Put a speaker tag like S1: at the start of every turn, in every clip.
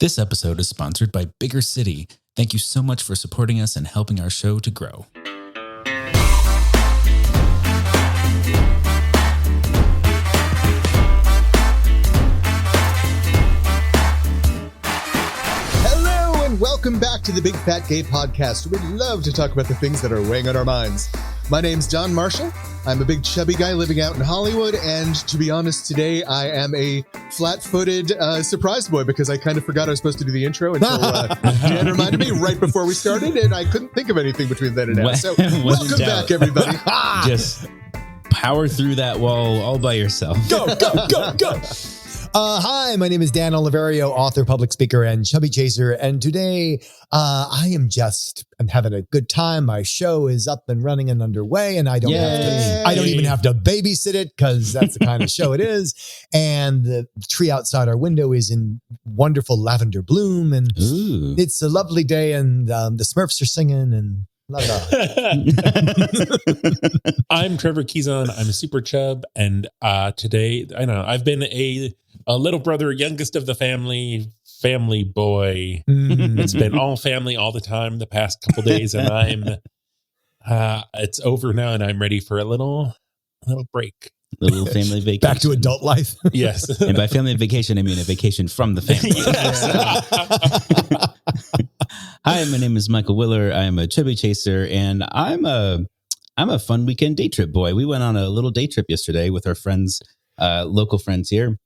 S1: This episode is sponsored by Bigger City. Thank you so much for supporting us and helping our show to grow.
S2: Hello and welcome back to the Big Fat Gay Podcast. We love to talk about the things that are weighing on our minds. My name's John Marshall. I'm a big chubby guy living out in Hollywood, and to be honest, today I am a flat-footed surprise boy because I kind of forgot I was supposed to do the intro until Jan reminded me right before we started, and I couldn't think of anything between then and now. So welcome back, everybody.
S1: Just power through that wall all by yourself.
S3: Go, go, go, go. Hi, my name is Dan Oliverio, author, public speaker, and chubby chaser. And today I'm having a good time. My show is up and running and underway, and I don't even have to babysit it because that's the kind of show it is. And the tree outside our window is in wonderful lavender bloom, and it's a lovely day, and the Smurfs are singing and
S4: I'm Trevor Keyson. I'm a super chub, and today I've been a little brother, youngest of the family boy. It's been all family all the time the past couple days, and I'm it's over now, and I'm ready for a little break.
S1: Little family vacation.
S3: Back to adult life.
S4: Yes.
S1: And by family vacation, I mean a vacation from the family. Hi, my name is Michael Willer. I'm a chubby chaser, and I'm a fun weekend day trip boy. We went on a little day trip yesterday with our friends, local friends here.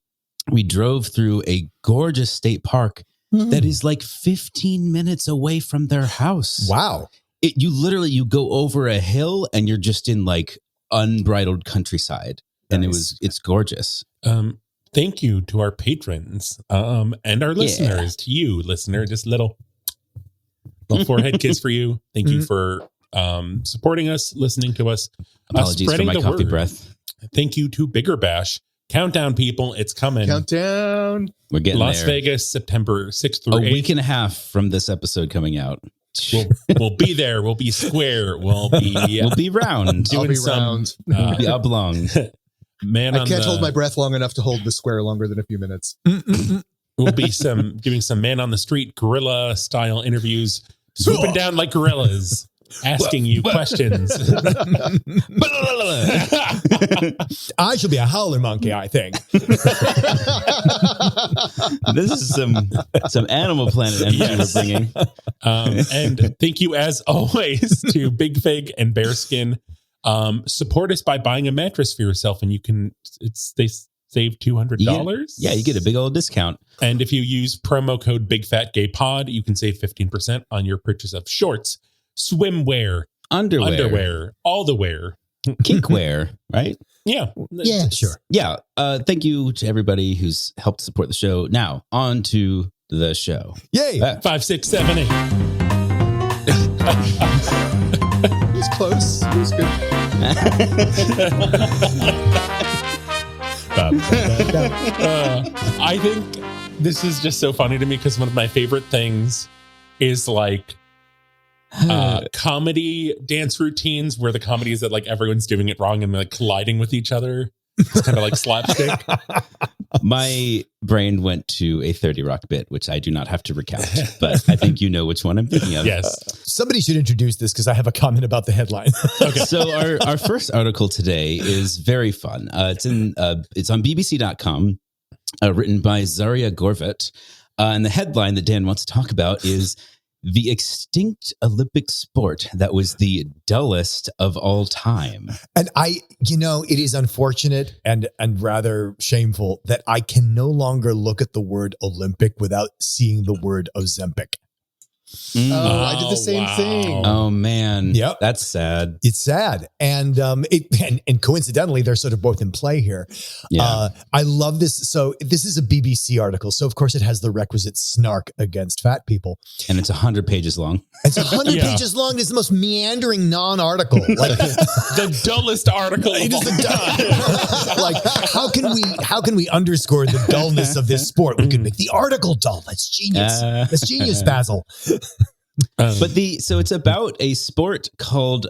S1: We drove through a gorgeous state park that is like 15 minutes away from their house.
S3: Wow.
S1: You go over a hill and you're just in like unbridled countryside. Nice. And it's gorgeous.
S4: Thank you to our patrons and our listeners. To you, listener, just little forehead kiss for you. Thank you for supporting us, listening to us.
S1: Apologies for my coffee breath.
S4: Thank you to Bigger Bash. Countdown, people. It's coming.
S2: Countdown.
S1: We're getting
S4: Las
S1: there.
S4: Vegas, September 6th through 8th.
S1: A week and a half from this episode coming out.
S4: We'll be there. We'll be square. We'll be
S1: round.
S2: I'll be round.
S1: We'll be oblong.
S2: I can't hold my breath long enough to hold the square longer than a few minutes.
S4: We'll be giving some man on the street gorilla style interviews, swooping down like gorillas, asking you questions.
S3: I should be a howler monkey, I think.
S1: This is some Animal Planet energy we're bringing.
S4: And thank you, as always, to Big Fig and Bearskin. Support us by buying a mattress for yourself, and they save $200.
S1: Yeah, you get a big old discount.
S4: And if you use promo code BigFatGayPod, you can save 15% on your purchase of shorts, swimwear, underwear, all the wear.
S1: Kinkwear, right?
S4: Yeah.
S3: Yeah, sure.
S1: Yeah. Thank you to everybody who's helped support the show. Now, on to the show.
S3: Yay.
S4: 5, 6, 7, 8.
S2: It was close. It was good.
S4: I think this is just so funny to me because one of my favorite things is like comedy dance routines where the comedy is that like everyone's doing it wrong and like colliding with each other. It's kind of like slapstick.
S1: My brain went to a 30 Rock bit, which I do not have to recount, but I think you know which one I'm thinking of.
S4: Yes.
S3: Somebody should introduce this because I have a comment about the headline.
S1: Okay. So our first article today is very fun. It's on BBC.com, written by Zaria Gorvet. And the headline that Dan wants to talk about is the extinct Olympic sport that was the dullest of all time.
S3: And it is unfortunate and rather shameful that I can no longer look at the word Olympic without seeing the word Ozempic.
S2: Oh, I did the same thing.
S1: Oh man,
S3: yep,
S1: that's sad.
S3: It's sad, and coincidentally, they're sort of both in play here.
S1: Yeah.
S3: I love this. So this is a BBC article, so of course it has the requisite snark against fat people,
S1: and it's 100 pages long.
S3: It's 100 pages long. It's the most meandering non-article, like
S4: the dullest article of all time.
S3: Like how can we underscore the dullness of this sport? We can make the article dull. That's genius. That's genius, Basil.
S1: So it's about a sport called,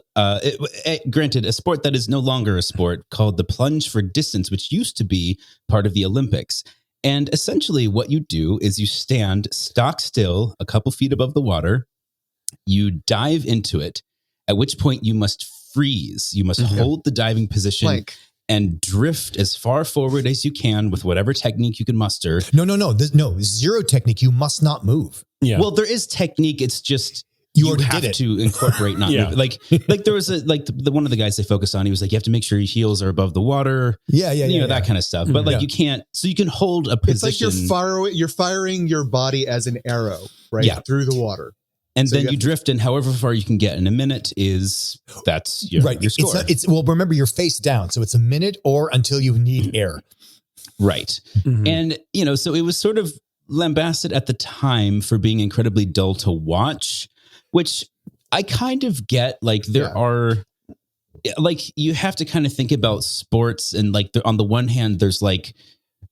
S1: granted, a sport that is no longer a sport, called the plunge for distance, which used to be part of the Olympics. And essentially what you do is you stand stock still a couple feet above the water. You dive into it, at which point you must freeze. You must hold the diving position and drift as far forward as you can with whatever technique you can muster.
S3: No, zero technique. You must not move.
S1: Yeah. Well, there is technique. It's just you have to incorporate not moving. Like there was the one of the guys they focused on. He was like, you have to make sure your heels are above the water. That kind of stuff. But like you can't. So you can hold a position.
S2: It's like you're firing your body as an arrow, right? Yeah. Through the water.
S1: And then you drift, and however far you can get in a minute that's your score.
S3: Well, remember, you're face down, so it's a minute or until you need air.
S1: Right. And, so it was sort of lambasted at the time for being incredibly dull to watch, which I kind of get. Like there are, like you have to kind of think about sports, and like on the one hand, there's like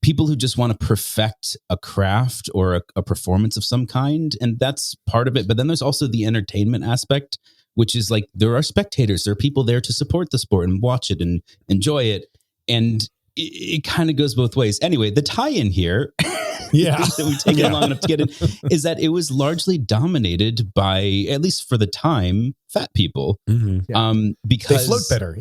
S1: people who just want to perfect a craft or a performance of some kind. And that's part of it. But then there's also the entertainment aspect, which is like, there are spectators, there are people there to support the sport and watch it and enjoy it. And it kind of goes both ways. Anyway, the tie-in here that we've taken long enough to get in is that it was largely dominated by, at least for the time, fat people. Because
S3: they float better.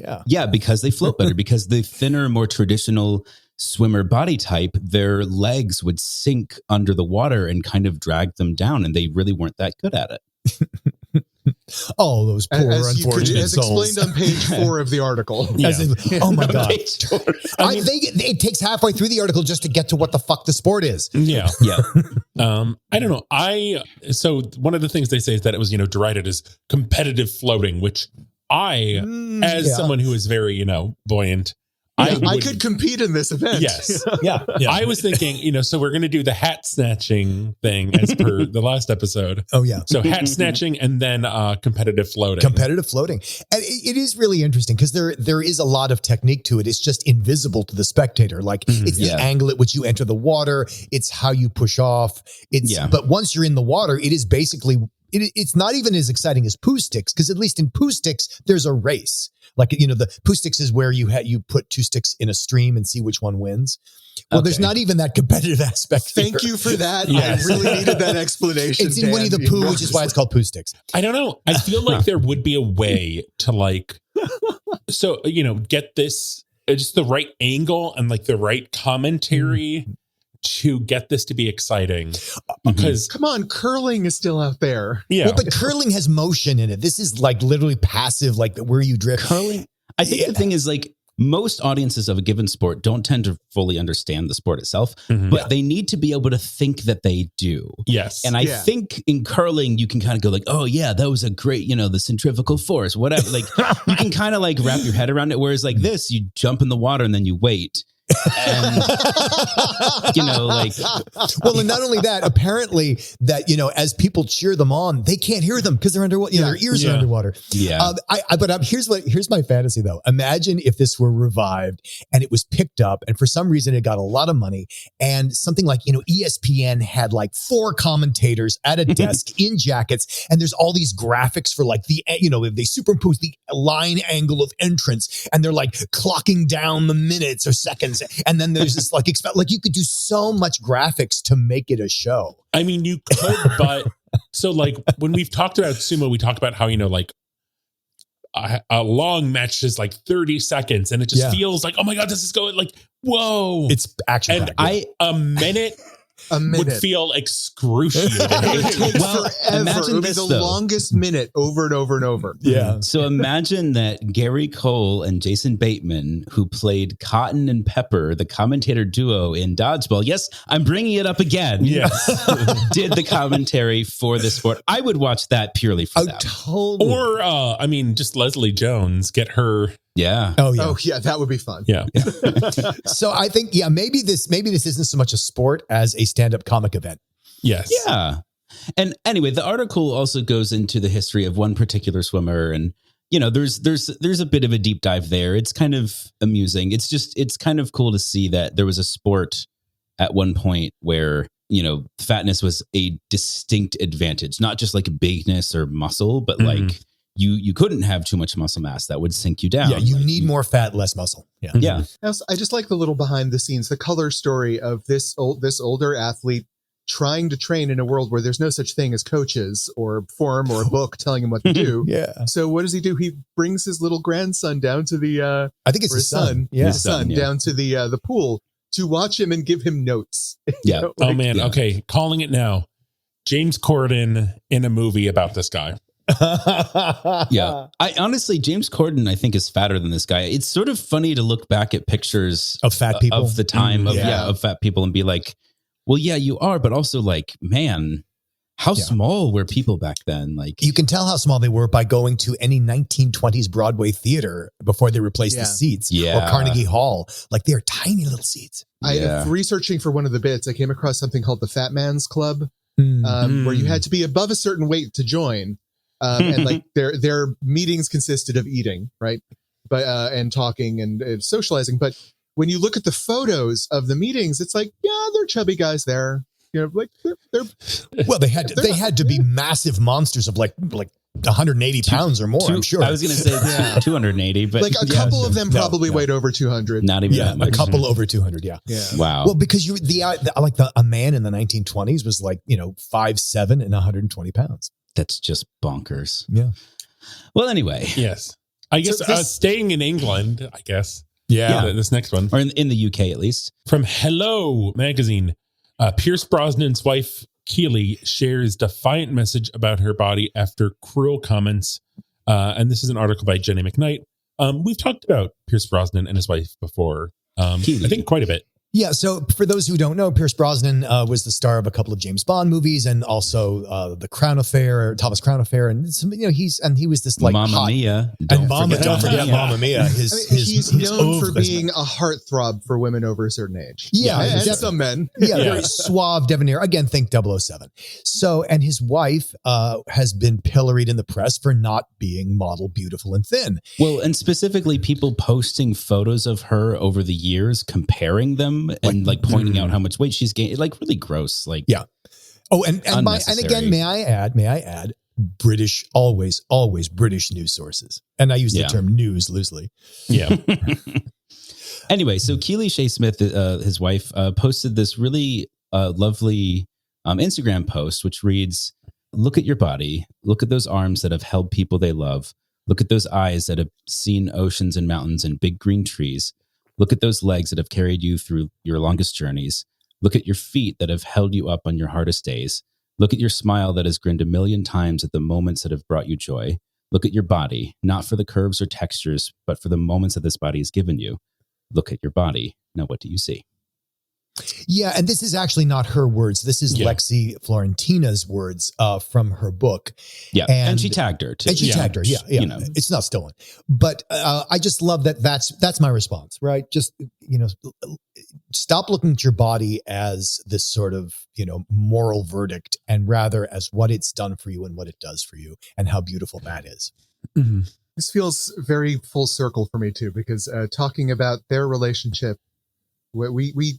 S1: Because they float better, because the thinner, more traditional swimmer body type, their legs would sink under the water and kind of drag them down, and they really weren't that good at it.
S3: Oh, those poor unfortunate souls.
S2: As explained on page 4 of the article.
S3: Oh my God. It takes halfway through the article just to get to what the fuck the sport is.
S1: Yeah.
S4: I don't know. So one of the things they say is that it was, derided as competitive floating, which as someone who is very, buoyant,
S2: I could compete in this event.
S4: Yes. I was thinking, so we're going to do the hat snatching thing as per the last episode.
S3: Oh, yeah.
S4: So hat snatching and then competitive floating.
S3: Competitive floating. And it is really interesting because there is a lot of technique to it. It's just invisible to the spectator. Like it's the angle at which you enter the water. It's how you push off. But once you're in the water, it is basically... It's not even as exciting as poo sticks, because at least in poo sticks, there's a race. Like, the poo sticks is where you put 2 sticks in a stream and see which one wins. Well, there's not even that competitive aspect.
S2: Thank you for that. Yes. I really needed that explanation.
S3: It's in Winnie the Pooh, which is why it's called poo sticks.
S4: I don't know. I feel like there would be a way to get this, just the right angle and like the right commentary to get this to be exciting. Because
S2: come on, curling is still out there.
S3: Yeah. Well, but curling has motion in it. This is like literally passive, like where you drift.
S1: Curling. I think the thing is, like, most audiences of a given sport don't tend to fully understand the sport itself, but they need to be able to think that they do.
S4: Yes.
S1: And I think in curling, you can kind of go like, oh yeah, that was a great, the centrifugal force, whatever. Like you can kind of like wrap your head around it. Whereas like this, you jump in the water and then you wait. And
S3: well, and not only that, apparently that as people cheer them on, they can't hear them because they're underwater. Their ears are underwater. But here's my fantasy though. Imagine if this were revived and it was picked up, and for some reason it got a lot of money, and something like ESPN had like 4 commentators at a desk in jackets, and there's all these graphics for like they superimpose the line angle of entrance, and they're like clocking down the minutes or seconds. And then there's this like you could do so much graphics to make it a show.
S4: I mean, you could, but so like when we've talked about sumo, we talk about how, like a long match is like 30 seconds and it just feels like, oh my God, this is going like, whoa.
S3: It's action.
S4: And a minute would feel excruciating.
S2: Imagine this, the longest minute over and over and over.
S3: Yeah.
S1: So imagine that Gary Cole and Jason Bateman, who played Cotton and Pepper, the commentator duo in Dodgeball. Yes, I'm bringing it up again.
S4: Yes.
S2: Did
S1: the commentary for this sport. I would watch that purely for that.
S3: Totally.
S4: Or, just Leslie Jones, get her.
S1: Yeah.
S2: Oh yeah. That would be fun.
S4: Yeah.
S3: So I think, maybe this isn't so much a sport as a stand-up comic event.
S4: Yes.
S1: Yeah. And anyway, the article also goes into the history of one particular swimmer, and there's a bit of a deep dive there. It's kind of amusing. It's kind of cool to see that there was a sport at one point where, fatness was a distinct advantage, not just like bigness or muscle, but like you couldn't have too much muscle mass. That would sink you down.
S3: Yeah, you need more fat, less muscle. Yeah.
S1: Yeah.
S2: I just like the little behind the scenes, the color story of this older athlete trying to train in a world where there's no such thing as coaches or form or a book telling him what to do.
S3: Yeah.
S2: So what does he do? He brings his little grandson down to the
S3: I think it's his son.
S2: Yeah. His son down to the pool to watch him and give him notes.
S1: Yeah.
S4: Okay. Calling it now. James Corden in a movie about this guy.
S1: Yeah. I honestly, James Corden, I think, is fatter than this guy. It's sort of funny to look back at pictures
S3: of fat people
S1: of the time of fat people and be like, well, yeah, you are, but also like, man, how small were people back then? Like,
S3: you can tell how small they were by going to any 1920s Broadway theater before they replaced the seats, or Carnegie Hall. Like, they're tiny little seats.
S2: Researching for one of the bits, I came across something called the Fat Man's Club, where you had to be above a certain weight to join. And like their meetings consisted of eating, right? But and talking and socializing. But when you look at the photos of the meetings, it's like, yeah, they're chubby guys there. You know, like they're
S3: well, they had to be massive monsters of like 180 pounds or more. I'm sure.
S1: I was going to say 280, but
S2: like a couple of them probably weighed over 200.
S1: Not even that much.
S3: A couple over 200. Yeah.
S1: Wow.
S3: Well, because a man in the 1920s was like 5'7" and 120 pounds.
S1: That's just bonkers.
S3: Yeah.
S1: Well, anyway.
S4: Yes. I guess staying in England, I guess.
S3: Yeah.
S4: This next one.
S1: Or in the UK, at least.
S4: From Hello Magazine. Pierce Brosnan's wife, Keely, shares defiant message about her body after cruel comments. And this is an article by Jenny McKnight. We've talked about Pierce Brosnan and his wife before. I think quite a bit.
S3: Yeah. So for those who don't know, Pierce Brosnan was the star of a couple of James Bond movies and also the Crown Affair, Thomas Crown Affair, and he was this like
S1: Mamma Mia.
S3: Don't forget Mamma Mia.
S2: He's known for being a heartthrob for women over a certain age.
S3: Yeah,
S2: and some men.
S3: Yeah, very suave, debonair. Again, think 007. So, and his wife has been pilloried in the press for not being model, beautiful, and thin.
S1: Well, and specifically people posting photos of her over the years, comparing them and like pointing out how much weight she's gained. Like really gross. Like,
S3: yeah. Oh, and again, may I add, British, always British news sources. And I use the term news loosely.
S4: Yeah.
S1: Anyway, so Keely Shea Smith, his wife, posted this really lovely Instagram post, which reads, "Look at your body. Look at those arms that have held people they love. Look at those eyes that have seen oceans and mountains and big green trees. Look at those legs that have carried you through your longest journeys. Look at your feet that have held you up on your hardest days. Look at your smile that has grinned 1,000,000 times at the moments that have brought you joy. Look at your body, not for the curves or textures, but for the moments that this body has given you. Look at your body. Now, what do you see?"
S3: Yeah, and this is actually not her words. This is Lexi Florentina's words from her book.
S1: Yeah, and she tagged her too.
S3: And she tagged her. Yeah. You know, it's not stolen. But I just love that. That's my response, right? Just stop looking at your body as this sort of moral verdict, and rather as what it's done for you and what it does for you, and how beautiful that is.
S4: Mm-hmm.
S2: This feels very full circle for me too, because talking about their relationship. We've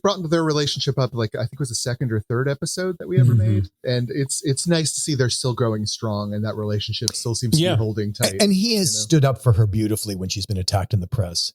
S2: brought their relationship up, like I think it was the second or third episode that we ever made, and it's nice to see they're still growing strong, and that relationship still seems to be holding tight.
S3: And he has stood up for her beautifully when she's been attacked in the press,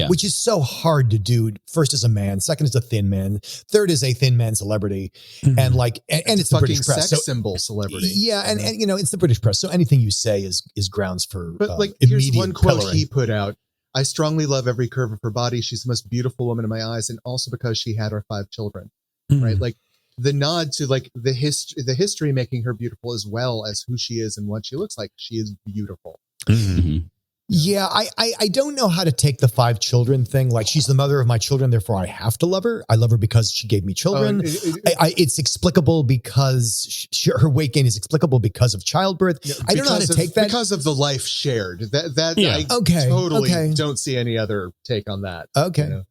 S3: which is so hard to do. First as a man, second as a thin man, third as a thin man celebrity, and it's the British press,
S2: sex symbol celebrity.
S3: Yeah, and it's the British press, so anything you say is grounds for.
S2: But here's one quote he put out. "I strongly love every curve of her body. She's the most beautiful woman in my eyes, and also because she had our 5 children." Right? Like the nod to like the history making her beautiful as well as who she is and what she looks like. She is beautiful.
S1: Mm-hmm.
S3: Yeah, I don't know how to take the 5 children thing. Like, she's the mother of my children, therefore I have to love her. I love her because she gave me children. It's explicable because her weight gain is explicable because of childbirth. I don't know how to take that.
S2: Because of the life shared. I totally don't see any other take on that.
S3: Okay.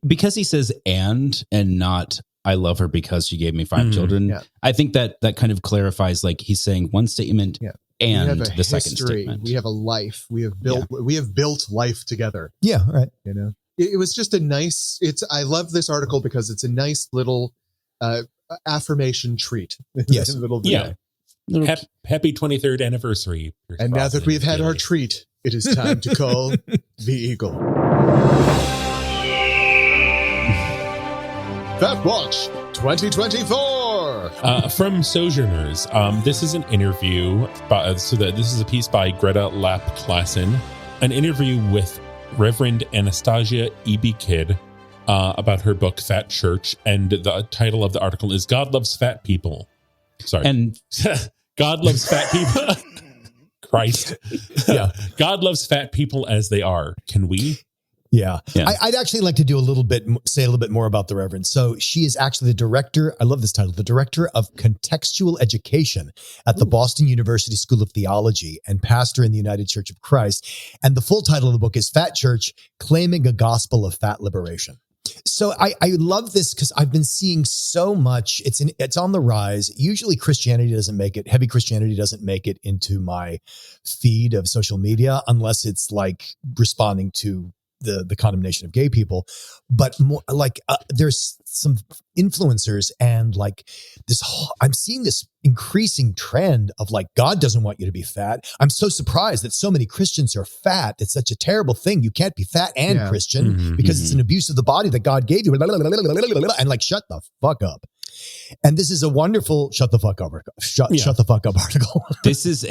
S1: Because he says and not "I love her because she gave me 5 children." Yeah. I think that kind of clarifies, like he's saying one statement. Yeah. And the second statement.
S2: We have a life. We have built life together.
S3: Yeah, right.
S2: It was just a nice. I love this article because it's a nice little affirmation treat.
S3: Yes.
S4: Happy 23rd anniversary.
S2: And now that we've had our treat, it is time to call the Eagle. Fat Watch 2024.
S4: From Sojourners. This is an interview. This is a piece by Greta Lapp-Klassen, an interview with Reverend Anastasia E.B. Kidd about her book Fat Church, and the title of the article is "God Loves Fat People." Sorry,
S1: And
S4: God loves fat people. Christ, yeah, God loves fat people as they are. Can we?
S3: Yeah.
S1: Yeah.
S3: I'd actually like to say a little bit more about the Reverend. So she is actually the director, I love this title, the director of contextual education at the Boston University School of Theology and pastor in the United Church of Christ. And the full title of the book is Fat Church, Claiming a Gospel of Fat Liberation. So I love this because I've been seeing so much. It's on the rise. Usually Christianity doesn't make it. Heavy Christianity doesn't make it into my feed of social media unless it's like responding to the condemnation of gay people, but more like there's some influencers and like this I'm seeing this increasing trend of like, God doesn't want you to be fat. I'm so surprised that so many Christians are fat. It's such a terrible thing. You can't be fat and Christian because it's an abuse of the body that God gave you. And like, shut the fuck up. And this is a wonderful shut the fuck up article.
S1: this is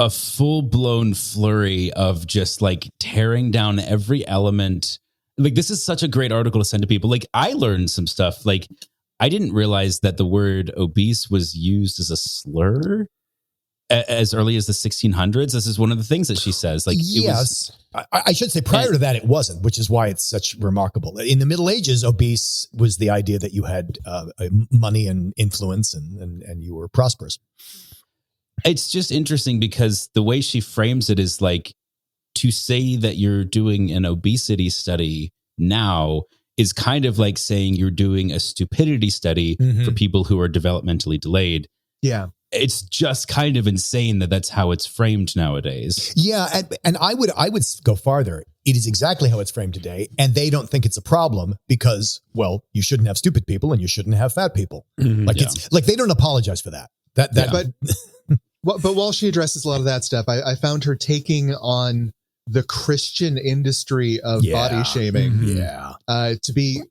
S1: a full-blown flurry of just like tearing down every element. Like, this is such a great article to send to people. Like, I learned some stuff. Like, I didn't realize that the word obese was used as a slur as early as the 1600s. This is one of the things that she says. Like,
S3: yes, I should say prior to that, it wasn't, which is why it's such remarkable. In the Middle Ages, obese was the idea that you had money and influence and you were prosperous.
S1: It's just interesting because the way she frames it is like, to say that you're doing an obesity study now is kind of like saying you're doing a stupidity study for people who are developmentally delayed.
S2: Yeah.
S1: It's just kind of insane that that's how it's framed nowadays.
S3: Yeah. And I would go farther. It is exactly how it's framed today. And they don't think it's a problem because, well, you shouldn't have stupid people and you shouldn't have fat people. It's like, they don't apologize for that.
S2: But while she addresses a lot of that stuff, I found her taking on the Christian industry of body shaming. To be,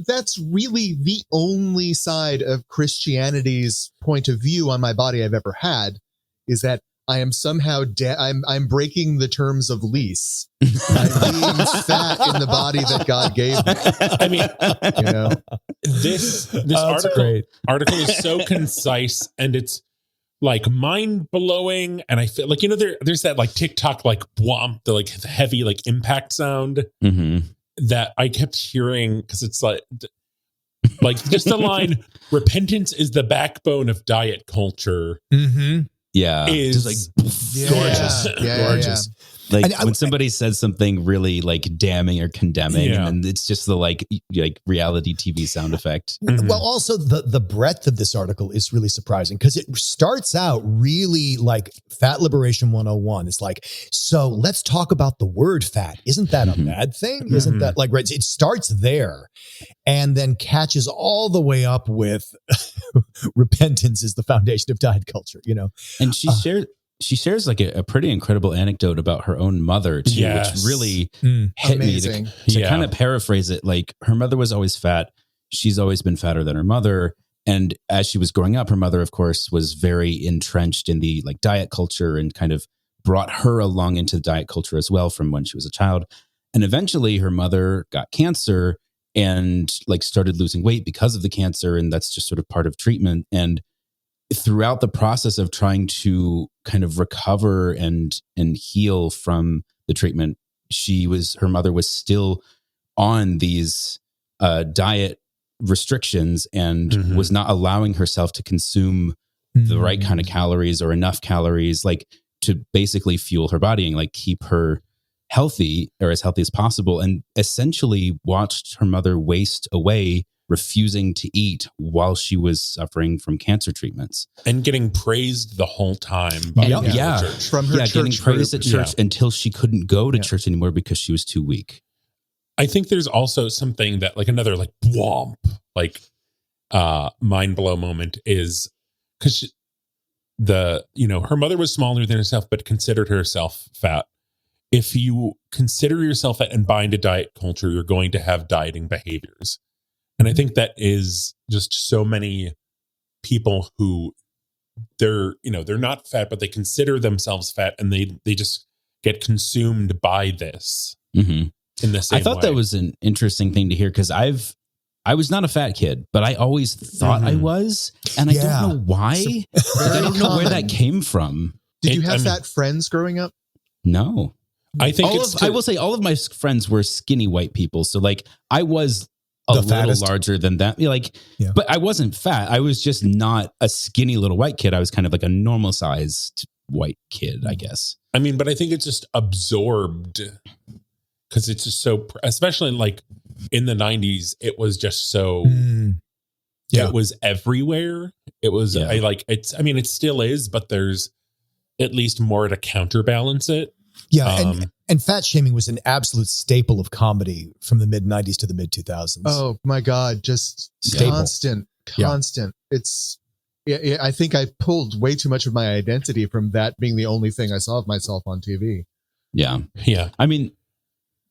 S2: that's really the only side of Christianity's point of view on my body I've ever had, is that I am somehow I'm breaking the terms of lease. I'm being fat in the body that God gave me.
S4: I mean, this article is so concise, and it's like mind blowing. And I feel like, there's that like TikTok, like whomp, the like heavy, like impact sound that I kept hearing. Cause it's like just the line, repentance is the backbone of diet culture.
S1: Yeah.
S4: Is
S1: just like
S3: gorgeous.
S1: Gorgeous. Like, when somebody says something really like damning or condemning, and then it's just the like reality TV sound effect.
S3: Well, also the breadth of this article is really surprising because it starts out really like Fat Liberation 101. It's like, so let's talk about the word fat. Isn't that a bad thing? Isn't that like, right? It starts there and then catches all the way up with repentance is the foundation of diet culture,
S1: And she shares like a pretty incredible anecdote about her own mother too, which really hit
S2: Amazing.
S1: me to kind of paraphrase it. Like, her mother was always fat. She's always been fatter than her mother. And as she was growing up, her mother, of course, was very entrenched in the like diet culture and kind of brought her along into the diet culture as well from when she was a child. And eventually her mother got cancer and like started losing weight because of the cancer. And that's just sort of part of treatment. And throughout the process of trying to kind of recover and heal from the treatment, her mother was still on these diet restrictions and was not allowing herself to consume the right kind of calories or enough calories, like to basically fuel her body and like keep her healthy or as healthy as possible, and essentially watched her mother waste away, refusing to eat while she was suffering from cancer treatments
S4: and getting praised the whole time by the church.
S2: From her church
S1: getting praised at church until she couldn't go to church anymore because she was too weak.
S4: I think there's also something that like another like whomp, like mind blow moment is because her mother was smaller than herself, but considered herself fat. If you consider yourself fat and buy into diet culture, you're going to have dieting behaviors. And I think that is just so many people who they're not fat, but they consider themselves fat, and they just get consumed by this in the same way.
S1: I thought that was an interesting thing to hear, because I was not a fat kid, but I always thought I was, and I don't know why. I don't know where that came from.
S2: Did you have fat friends growing up?
S1: No.
S4: I think
S1: I will say all of my friends were skinny white people. So like I was a little larger than that. But I wasn't fat. I was just not a skinny little white kid. I was kind of like a normal sized white kid, I guess.
S4: I mean, but I think it's just absorbed, because it's just so, especially like in the 90s, it was just so, it was everywhere. It was, it still is, but there's at least more to counterbalance it.
S3: Yeah, and fat shaming was an absolute staple of comedy from the mid 90s to the mid 2000s.
S2: Oh my God, just constant. It's, I think I pulled way too much of my identity from that being the only thing I saw of myself on TV.
S1: Yeah. I mean,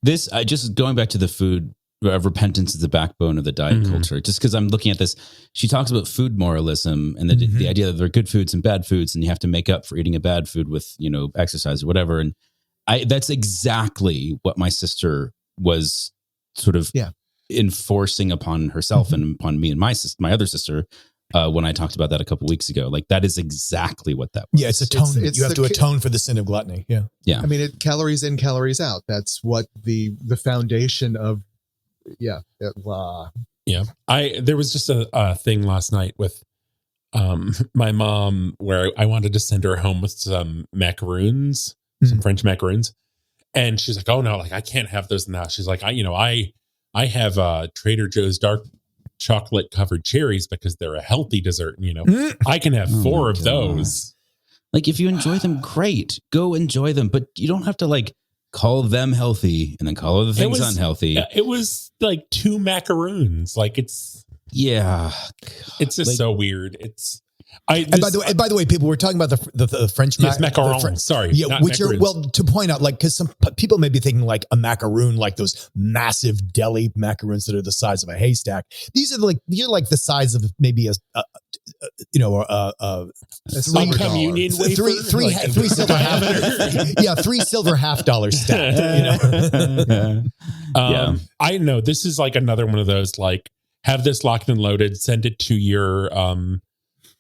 S1: just going back to the food, repentance is the backbone of the diet culture. Just because I'm looking at this, she talks about food moralism and the idea that there are good foods and bad foods, and you have to make up for eating a bad food with, exercise or whatever. And that's exactly what my sister was sort of enforcing upon herself and upon me and my other sister when I talked about that a couple of weeks ago. Like, that is exactly what that was.
S3: Yeah, it's atonement. You have to atone for the sin of gluttony. Yeah.
S2: I mean, calories in, calories out. That's what the foundation of. Yeah.
S4: There was just a thing last night with my mom where I wanted to send her home with some macaroons. Some French macaroons. And she's like, oh no, like I can't have those now. She's like, I have Trader Joe's dark chocolate covered cherries because they're a healthy dessert. I can have 4 of those.
S1: Like, if you enjoy them, great, go enjoy them. But you don't have to like call them healthy and then call other things unhealthy.
S4: It was like 2 macaroons. Like it's just so weird.
S3: By the way, people, we're talking about the French
S4: macaron. Sorry,
S3: which are to point out, like, because some people may be thinking like a macaroon, like those massive deli macaroons that are the size of a haystack. These are you're like the size of maybe a
S4: communion wafer,
S3: three silver half, 3 silver $50 stacked.
S4: I know this is like another one of those, like, have this locked and loaded, send it to your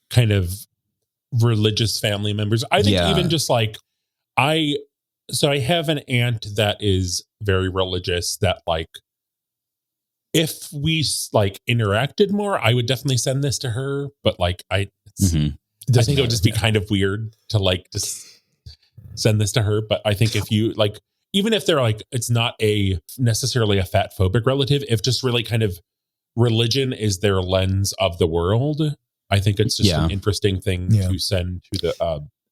S4: kind of religious family members. I think even just like I have an aunt that is very religious, that like if we like interacted more, I would definitely send this to her. But like I think it would just be kind of weird to like just send this to her. But I think if you like, even if they're like, it's not necessarily a fat phobic relative, if just really kind of religion is their lens of the world, I think it's just an interesting thing to send to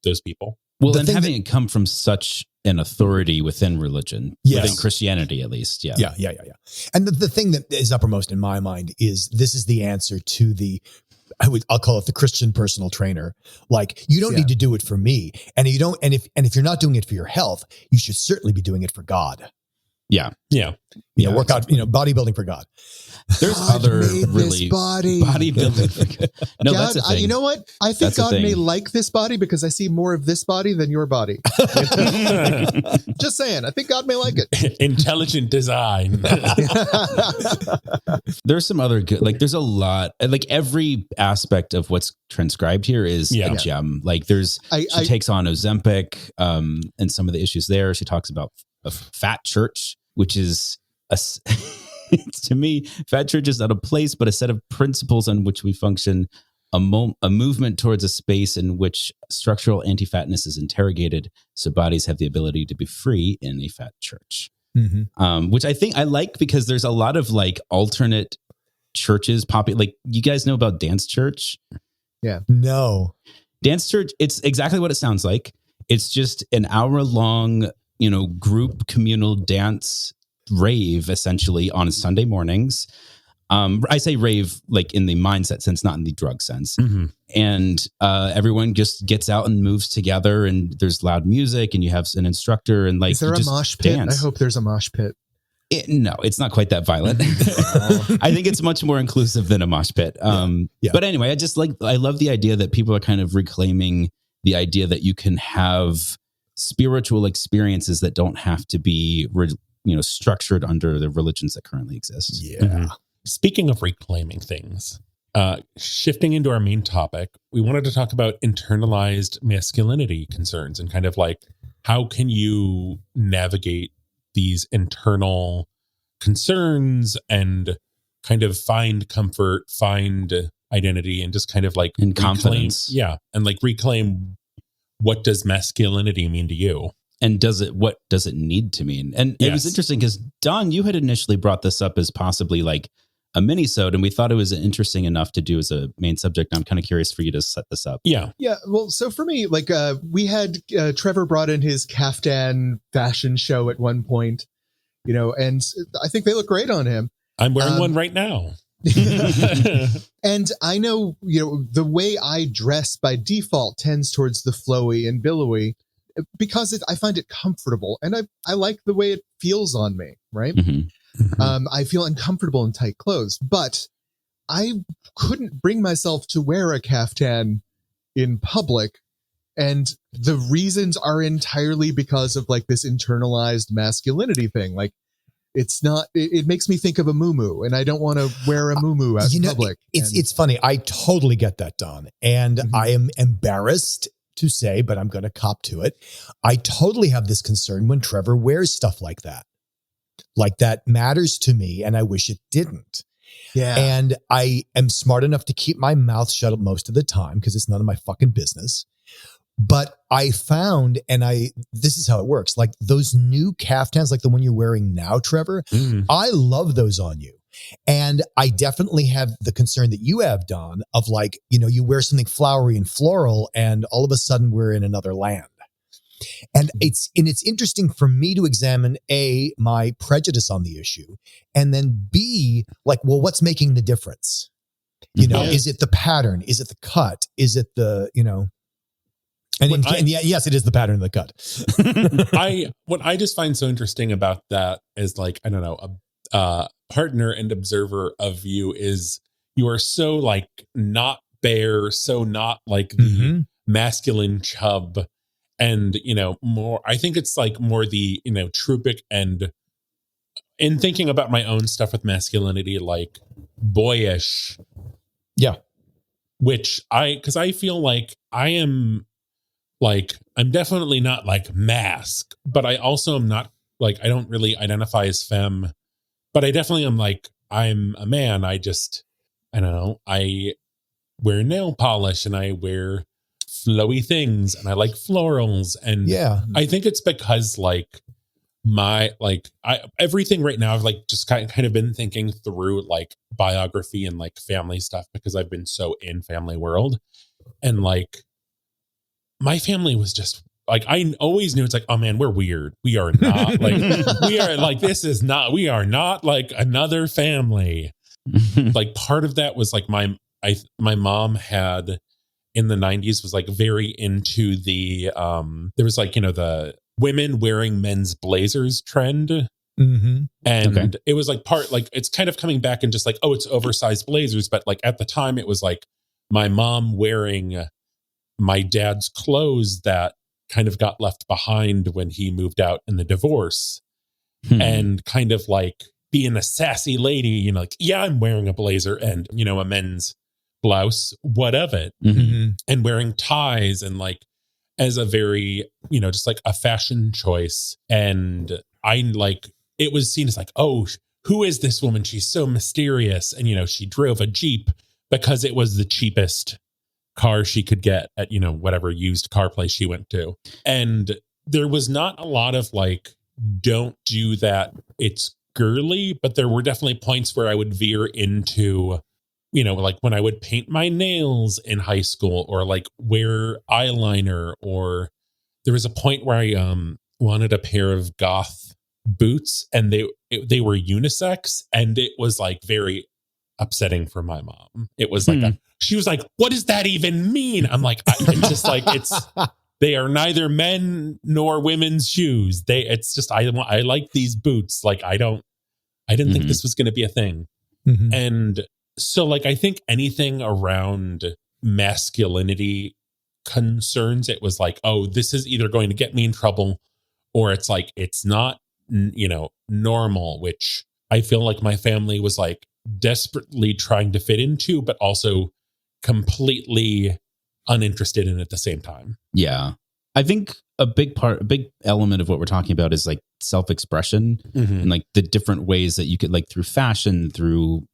S4: those people.
S1: Well, and having it come from such an authority within religion, within Christianity, at least. Yeah.
S3: And the thing that is uppermost in my mind is this is the answer to I'll call it the Christian personal trainer. Like, you don't need to do it for me. And if you're not doing it for your health, you should certainly be doing it for God.
S1: Yeah.
S3: Work out, bodybuilding for God.
S1: There's other really bodybuilding. No,
S2: God,
S1: that's a thing.
S2: You know what? I think God may like this body because I see more of this body than your body. Just saying. I think God may like it.
S4: Intelligent design.
S1: There's some other good, like there's a lot, like every aspect of what's transcribed here is a gem. Like she takes on Ozempic and some of the issues there. She talks about a fat church, which is to me, fat church is not a place, but a set of principles on which we function, a movement towards a space in which structural anti-fatness is interrogated, so bodies have the ability to be free in a fat church. Which I think I like, because there's a lot of like alternate churches popping. Like, you guys know about Dance Church?
S2: Yeah.
S3: No.
S1: Dance Church, it's exactly what it sounds like. It's just an hour-long, group communal dance rave, essentially, on Sunday mornings. I say rave like in the mindset sense, not in the drug sense.
S4: Mm-hmm.
S1: And everyone just gets out and moves together, and there's loud music, and you have an instructor, and like
S2: is there
S1: you
S2: a
S1: just
S2: mosh pit?
S1: dance.
S2: I hope there's a mosh pit.
S1: No, it's not quite that violent. I think it's much more inclusive than a mosh pit.
S3: Yeah.
S1: But anyway, I love the idea that people are kind of reclaiming the idea that you can have spiritual experiences that don't have to be, structured under the religions that currently exist.
S3: Yeah.
S4: Mm-hmm. Speaking of reclaiming things, shifting into our main topic, we wanted to talk about internalized masculinity concerns and kind of like how can you navigate these internal concerns and kind of find comfort, find identity, and just kind of like
S1: And confidence.
S4: And like reclaim what does masculinity mean to you?
S1: And what does it need to mean? And it was interesting because Don, you had initially brought this up as possibly like a mini-sode, and we thought it was interesting enough to do as a main subject. I'm kind of curious for you to set this up.
S4: Yeah.
S2: Well, so for me, like we had Trevor brought in his caftan fashion show at one point, and I think they look great on him.
S4: I'm wearing one right now.
S2: And I know, the way I dress by default tends towards the flowy and billowy because I find it comfortable, and I like the way it feels on me, right?
S1: Mm-hmm.
S2: I feel uncomfortable in tight clothes, but I couldn't bring myself to wear a caftan in public. And the reasons are entirely because of like this internalized masculinity thing. Like it makes me think of a muumuu, and I don't want to wear a muumuu out in public.
S3: It's funny. I totally get that, Don. And I am embarrassed to say, but I'm going to cop to it. I totally have this concern when Trevor wears stuff like that. Like that matters to me, and I wish it didn't.
S2: Yeah.
S3: And I am smart enough to keep my mouth shut most of the time because it's none of my fucking business. But I found, this is how it works, like those new caftans, like the one you're wearing now, Trevor, I love those on you. And I definitely have the concern that you have, Don, of like, you wear something flowery and floral, and all of a sudden we're in another land. And it's interesting for me to examine A, my prejudice on the issue, and then B, like, well, what's making the difference? Is it the pattern? Is it the cut? Is it the, yes, it is the pattern of the cut.
S4: What I just find so interesting about that is like, I don't know, a partner and observer of you is you are so like not bare, so not like the masculine chub. And, more, I think it's like more the, Trupic, and in thinking about my own stuff with masculinity, like boyish.
S3: Yeah.
S4: Because I feel like I am like, I'm definitely not like mask, but I also am not like, I don't really identify as femme, but I definitely am like, I'm a man. I don't know. I wear nail polish and I wear flowy things and I like florals, and I think it's because like everything right now I've like just kind of been thinking through like biography and like family stuff because I've been so in family world, and like my family was just like, I always knew it's like, oh man, we're weird. We are not like we are like we are not like another family. Like part of that was like my mom had in the 90s was like very into the there was like the women wearing men's blazers trend, and it was like it's kind of coming back and just like, oh, it's oversized blazers, but like at the time it was like my mom wearing my dad's clothes that kind of got left behind when he moved out in the divorce, and kind of like being a sassy lady, like, yeah, I'm wearing a blazer and a men's blouse, what of it, and wearing ties, and like as a very just like a fashion choice. And I like it was seen as like, oh, who is this woman? She's so mysterious. And she drove a Jeep because it was the cheapest car she could get at whatever used car place she went to. And there was not a lot of like, don't do that, it's girly, but there were definitely points where I would veer into like when I would paint my nails in high school, or like wear eyeliner, or there was a point where I wanted a pair of goth boots, and they were unisex, and it was like very upsetting for my mom. It was like she was like, "What does that even mean?" I'm like, it's just like they are neither men nor women's shoes. It's just I like these boots. Like I didn't think this was going to be a thing.
S3: Mm-hmm.
S4: And so like I think anything around masculinity concerns, it was like, oh, this is either going to get me in trouble, or it's like it's not normal, which I feel like my family was like desperately trying to fit into, but also completely uninterested in at the same time.
S1: Yeah. I think a big element of what we're talking about is like self-expression and like the different ways that you could, like through fashion, through,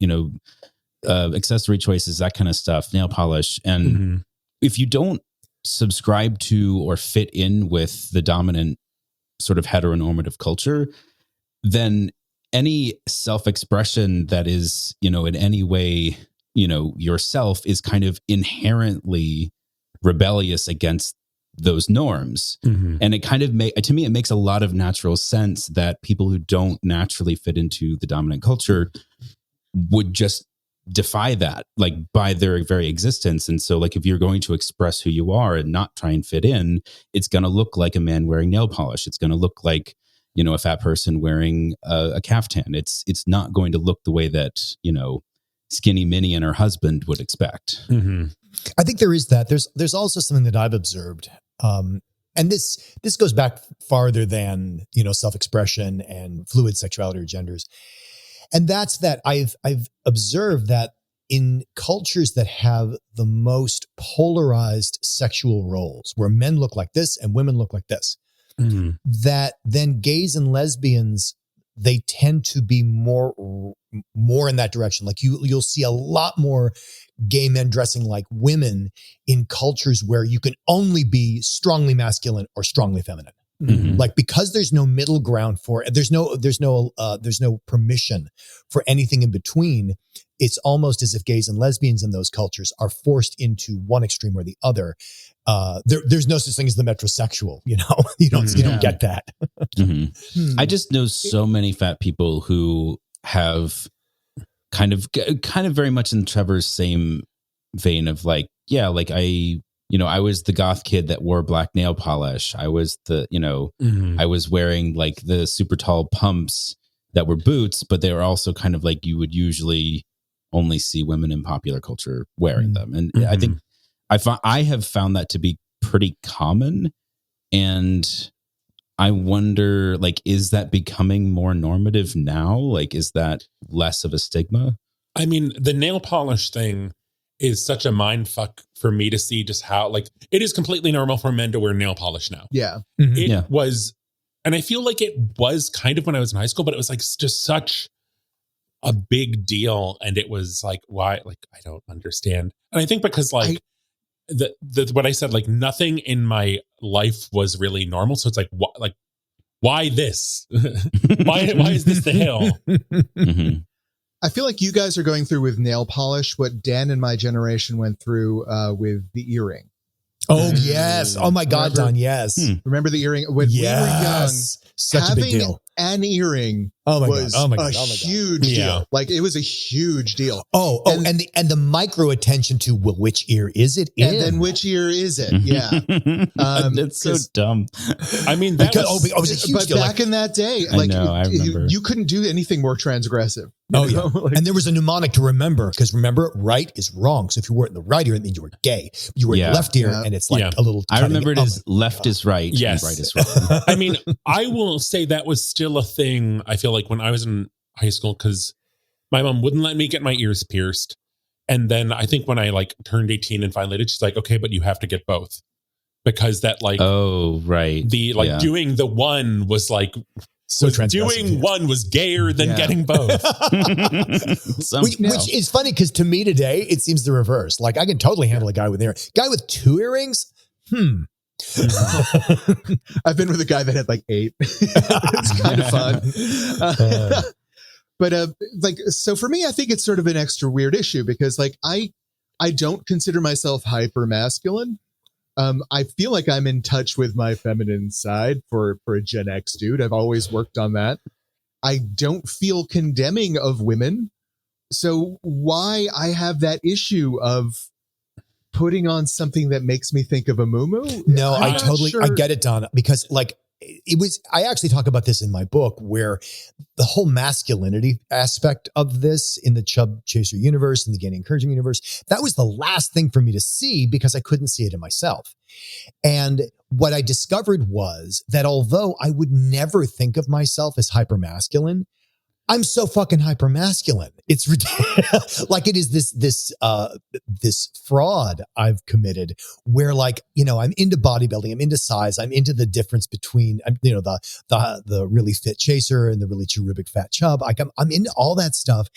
S1: accessory choices, that kind of stuff, nail polish. And if you don't subscribe to or fit in with the dominant sort of heteronormative culture, then any self-expression that is, in any way, yourself is kind of inherently rebellious against those norms. And it kind of to me, it makes a lot of natural sense that people who don't naturally fit into the dominant culture would just defy that, like by their very existence. And so like, if you're going to express who you are and not try and fit in, it's going to look like a man wearing nail polish. It's going to look like, a fat person wearing a caftan. It's not going to look the way that, Skinny Minnie and her husband would expect.
S3: I think there is that. There's also something that I've observed. And this goes back farther than, self-expression and fluid sexuality or genders. And that's that I've observed that in cultures that have the most polarized sexual roles, where men look like this and women look like this, that then gays and lesbians, they tend to be more in that direction. Like you'll see a lot more gay men dressing like women in cultures where you can only be strongly masculine or strongly feminine. Like, because there's no middle ground for it, there's no permission for anything in between. It's almost as if gays and lesbians in those cultures are forced into one extreme or the other. There's no such thing as the metrosexual, you don't get that.
S1: I just know so many fat people who have kind of very much in Trevor's same vein of like, yeah, like I was the goth kid that wore black nail polish. I was I was wearing like the super tall pumps that were boots, but they were also kind of like you would usually only see women in popular culture wearing them. And I think I have found that to be pretty common. And I wonder, like, is that becoming more normative now? Like, is that less of a stigma?
S4: I mean, the nail polish thing is such a mind fuck for me to see just how, like, it is completely normal for men to wear nail polish now.
S2: Yeah.
S4: It was, and I feel like it was kind of when I was in high school, but it was like just such a big deal. And it was like, why? Like, I don't understand. And I think because like what I said, like nothing in my life was really normal. So it's like, why this? why is this the hill?
S2: I feel like you guys are going through with nail polish what Dan and my generation went through with the earring.
S3: Oh, yes. Oh, my God, Don, yes.
S2: Remember the earring? When we were young,
S3: such a big deal.
S2: An earring was a huge deal. Like, it was a huge deal.
S3: And the micro attention to, well, which ear is it in?
S2: And then which ear is it? Yeah.
S1: That's so dumb.
S3: I mean, that was a huge deal.
S2: But back in that day, like,
S1: I remember.
S2: You couldn't do anything more transgressive.
S3: And there was a mnemonic to remember, because remember, right is wrong. So if you were in the right ear, it means you were gay. You were in the left ear, and it's like a little.
S1: I remember it as left is right, and right is wrong.
S4: I mean, I will say that was still a thing. I feel like when I was in high school, because my mom wouldn't let me get my ears pierced, and then I think when I like turned 18 and finally did, she's like, "Okay, but you have to get both," because that like doing the one was like. So doing one was gayer than getting both.
S3: Which is funny, because to me today, it seems the reverse. Like, I can totally handle a guy with an earring. Guy with 2 earrings?
S2: I've been with a guy that had like 8. It's kind of fun. But so for me, I think it's sort of an extra weird issue, because like, I don't consider myself hyper masculine. I feel like I'm in touch with my feminine side for a Gen X dude. I've always worked on that. I don't feel condemning of women So why I have that issue of putting on something that makes me think of a muumuu?
S3: No, I get it, Don, because like I actually talk about this in my book where the whole masculinity aspect of this in the Chub Chaser universe and the Gaining Encouraging universe, that was the last thing for me to see because I couldn't see it in myself. And what I discovered was that although I would never think of myself as hypermasculine, I'm so fucking hypermasculine. It's ridiculous. Like it is this fraud I've committed where like, you know, I'm into bodybuilding, I'm into size, I'm into the difference between, you know, the really fit chaser and the really cherubic fat chub. I'm into all that stuff.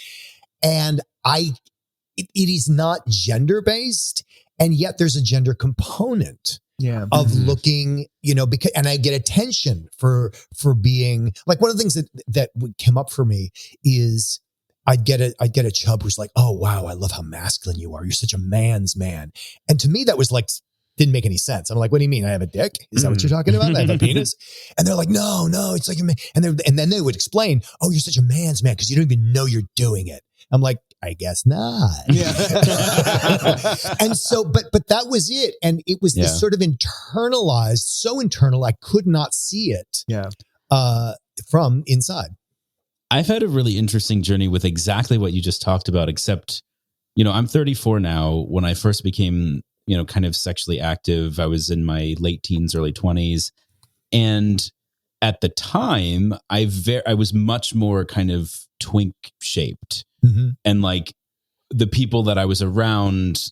S3: And it is not gender based. And yet there's a gender component. Of looking, you know, because, and I get attention for being like, one of the things that came up for me is I'd get a chub who's like, oh wow, I love how masculine you are. You're such a man's man. And to me, that was like, didn't make any sense. I'm like, what do you mean? I have a dick? Is that what you're talking about? I have a penis? And they're like, no, it's like a man. And then they would explain, oh, you're such a man's man because you don't even know you're doing it. I'm like, I guess not.
S2: Yeah.
S3: And so, but that was it. And it was this sort of internalized, so internal, I could not see it from inside.
S1: I've had a really interesting journey with exactly what you just talked about, except, you know, I'm 34 now. When I first became, you know, kind of sexually active, I was in my late teens, early 20s. And at the time, I was much more kind of twink shaped. Mm-hmm. And like the people that I was around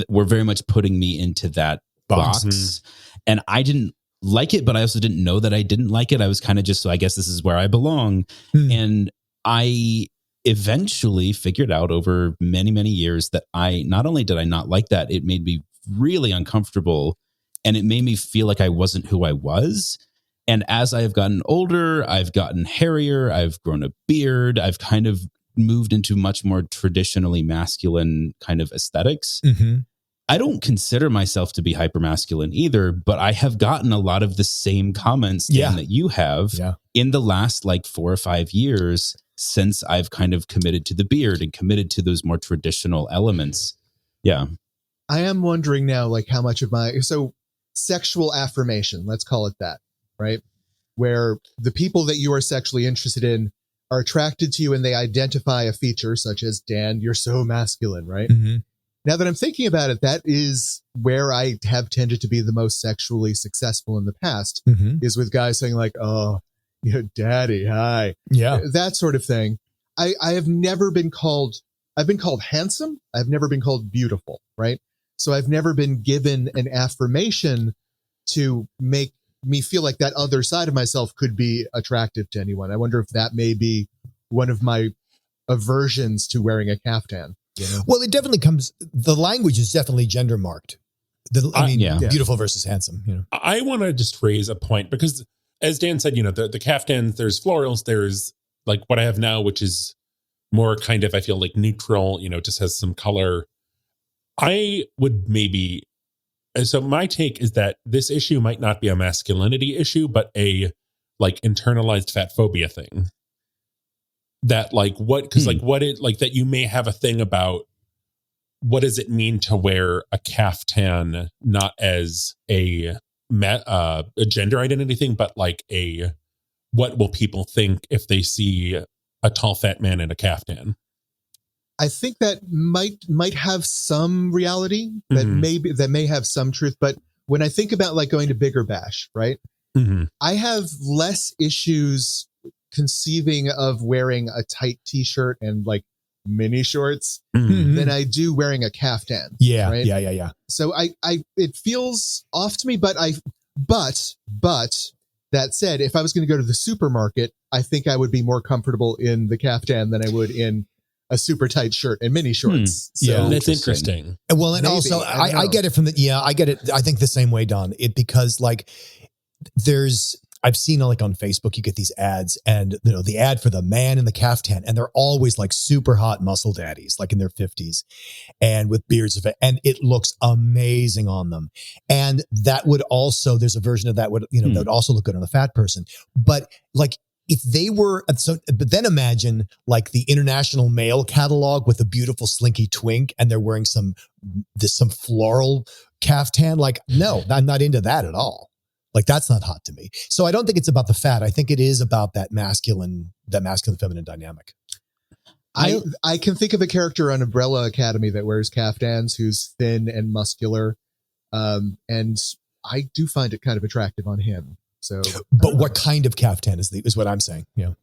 S1: were very much putting me into that box. Mm-hmm. And I didn't like it, but I also didn't know that I didn't like it. I was kind of just, so I guess this is where I belong. Mm-hmm. And I eventually figured out over many, many years that not only did I not like that, it made me really uncomfortable and it made me feel like I wasn't who I was. And as I have gotten older, I've gotten hairier, I've grown a beard, I've kind of moved into much more traditionally masculine kind of aesthetics. Mm-hmm. I don't consider myself to be hypermasculine either, but I have gotten a lot of the same comments, Dan, that you have in the last like 4 or 5 years since I've kind of committed to the beard and committed to those more traditional elements. Yeah.
S2: I am wondering now, like how much of so sexual affirmation, let's call it that, right? Where the people that you are sexually interested in are attracted to you and they identify a feature such as, Dan, you're so masculine, right? Mm-hmm. Now that I'm thinking about it, that is where I have tended to be the most sexually successful in the past, is with guys saying like, oh, you know, daddy, hi. Yeah. That sort of thing. I have never been called, I've been called handsome. I've never been called beautiful, right? So I've never been given an affirmation to make me feel like that other side of myself could be attractive to anyone. I wonder if that may be one of my aversions to wearing a caftan. You know? Well,
S3: it definitely the language is definitely gender marked. Beautiful versus handsome, you know.
S4: I want to just raise a point because as Dan said, you know, the caftans, there's florals, there's like what I have now, which is more kind of, I feel like neutral, you know, just has some color. I would maybe, so my take is that this issue might not be a masculinity issue, but a like internalized fat phobia thing. That like what, because like what it like that you may have a thing about what does it mean to wear a caftan, not as a gender identity thing, but like what will people think if they see a tall fat man in a caftan?
S2: I think that might have some reality, that may have some truth. But when I think about like going to Bigger Bash, right? Mm-hmm. I have less issues conceiving of wearing a tight t-shirt and like mini shorts than I do wearing a caftan.
S3: Yeah.
S2: Right?
S3: Yeah.
S2: So it feels off to me, but that said, if I was going to go to the supermarket, I think I would be more comfortable in the caftan than I would in a super tight shirt and mini shorts.
S4: So that's interesting.
S3: Well, and maybe, also I get it I get it. I think the same way, Don, because like I've seen like on Facebook, you get these ads and, you know, the ad for the man in the caftan, and they're always like super hot muscle daddies, like in their 50s and with beards, and it looks amazing on them. And that would also, there's a version of that would, you know, that would also look good on a fat person. But like, if they were, but then imagine like the international male catalog with a beautiful slinky twink and they're wearing some floral caftan. Like, no, I'm not into that at all. Like, that's not hot to me. So I don't think it's about the fat. I think it is about that masculine feminine dynamic.
S2: I can think of a character on Umbrella Academy that wears caftans who's thin and muscular. And I do find it kind of attractive on him. So,
S3: but what kind of caftan is what I'm saying? Yeah.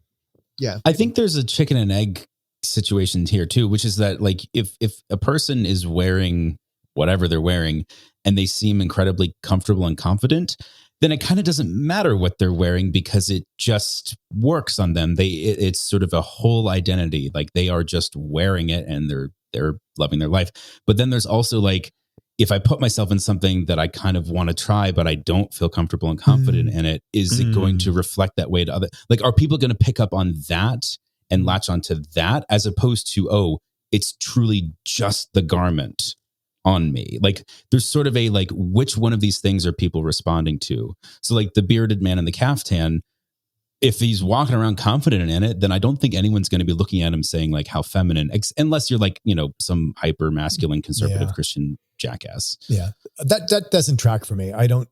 S2: Yeah.
S1: I think there's a chicken and egg situation here too, which is that like, if a person is wearing whatever they're wearing and they seem incredibly comfortable and confident, then it kind of doesn't matter what they're wearing because it just works on them. It's sort of a whole identity. Like they are just wearing it and they're loving their life. But then there's also like, if I put myself in something that I kind of want to try, but I don't feel comfortable and confident in it, is it going to reflect that way to other? Like, are people going to pick up on that and latch onto that as opposed to, oh, it's truly just the garment on me? Like there's sort of a like, which one of these things are people responding to? So like the bearded man in the caftan, if he's walking around confident in it, then I don't think anyone's going to be looking at him saying like how feminine, unless you're like, some hyper masculine conservative Christian jackass.
S3: Yeah. That doesn't track for me. I don't,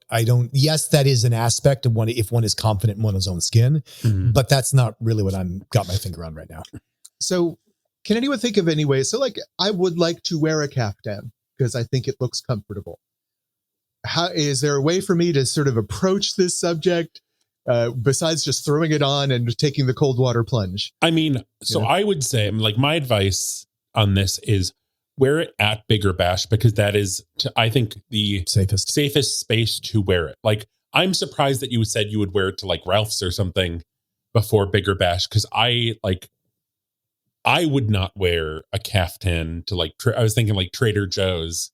S3: yes, that is an aspect of if one is confident in one's own skin, but that's not really what I'm got my finger on right now.
S2: So can anyone think of any ways? So like, I would like to wear a caftan because I think it looks comfortable. How is there a way for me to sort of approach this subject besides just throwing it on and taking the cold water plunge?
S4: I mean, so I would say, like, my advice on this is wear it at Bigger Bash because that is, I think, the safest space to wear it. Like, I'm surprised that you said you would wear it to like Ralph's or something before Bigger Bash because I would not wear a caftan to like, I was thinking like Trader Joe's.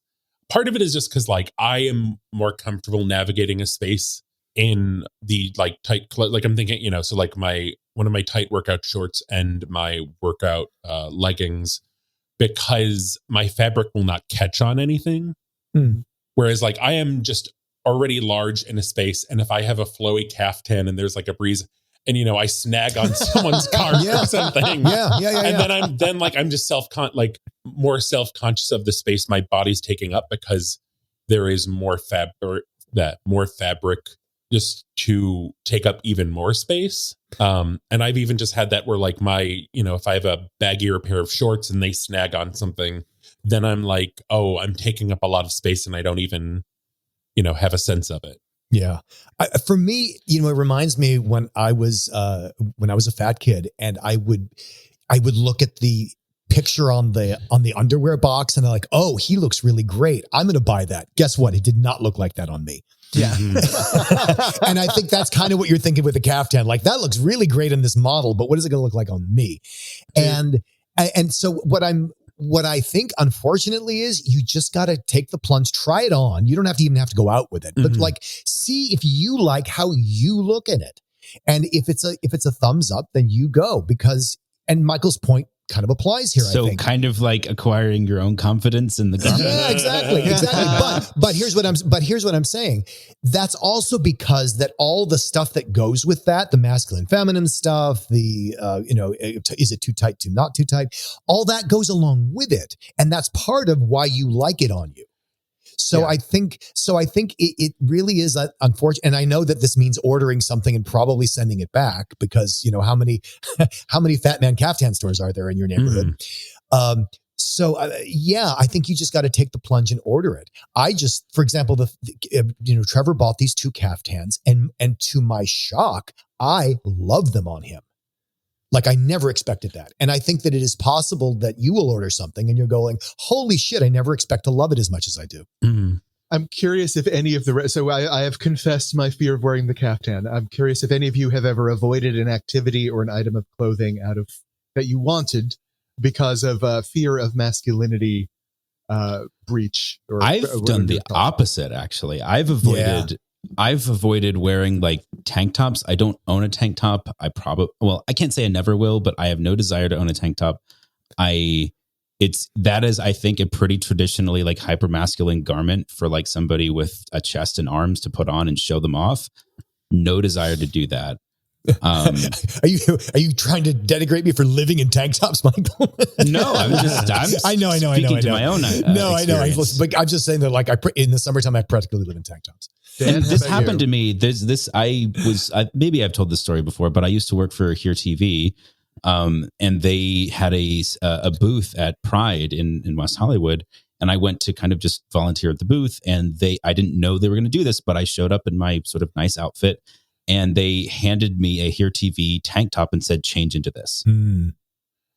S4: Part of it is just because like I am more comfortable navigating a space in the like tight, like I'm thinking, so like one of my tight workout shorts and my workout leggings, because my fabric will not catch on anything. Whereas like I am just already large in a space. And if I have a flowy caftan and there's like a breeze, and I snag on someone's car or something. And then I'm just more self-conscious of the space my body's taking up because there is more fabric just to take up even more space. And I've even just had that where like if I have a baggier pair of shorts and they snag on something, then I'm like, oh, I'm taking up a lot of space and I don't even, have a sense of it.
S3: Yeah. For me, it reminds me when I was a fat kid and I would look at the picture on the underwear box and I'm like, oh, he looks really great. I'm going to buy that. Guess what? It did not look like that on me.
S2: Yeah.
S3: And I think that's kind of what you're thinking with the caftan. Like that looks really great in this model, but what is it going to look like on me? And so what I think, unfortunately, is you just got to take the plunge, try it on. You don't even have to go out with it, but like, see if you like how you look in it. And if it's a thumbs up, then you go and Michael's point kind of applies here.
S1: So
S3: I think.
S1: Kind of like acquiring your own confidence in the garment.
S3: Yeah, exactly. But here's what I'm saying. That's also because that all the stuff that goes with that, the masculine, feminine stuff, the is it too tight, not too tight? All that goes along with it, and that's part of why you like it on you. So I think it really is unfortunate. And I know that this means ordering something and probably sending it back because, how many Fat Man caftan stores are there in your neighborhood? I think you just got to take the plunge and order it. For example, Trevor bought these 2 caftans and to my shock, I love them on him. Like I never expected that. And I think that it is possible that you will order something and you're going, holy shit, I never expect to love it as much as I do.
S2: I'm curious if any of so I have confessed my fear of wearing the caftan. I'm curious if any of you have ever avoided an activity or an item of clothing that you wanted because of fear of masculinity breach.
S1: I've done the opposite, actually. I've avoided wearing like tank tops. I don't own a tank top. I can't say I never will, but I have no desire to own a tank top. That is, I think, a pretty traditionally like hyper masculine garment for like somebody with a chest and arms to put on and show them off. No desire to do that. Um,
S3: Are you trying to denigrate me for living in tank tops, Michael?
S1: no, I'm
S3: I know.
S1: speaking to my own
S3: No, I know.
S1: experience.
S3: But I'm just saying that, like, in the summertime, I practically live in tank tops.
S2: Dan,
S1: And
S2: how
S1: this
S2: about
S1: happened
S2: you?
S1: to me. Maybe I've told this story before, but I used to work for Here TV, and they had a booth at Pride in West Hollywood, and I went to kind of just volunteer at the booth, and I didn't know they were going to do this, but I showed up in my sort of nice outfit, and they handed me a Here TV tank top and said, "Change into this."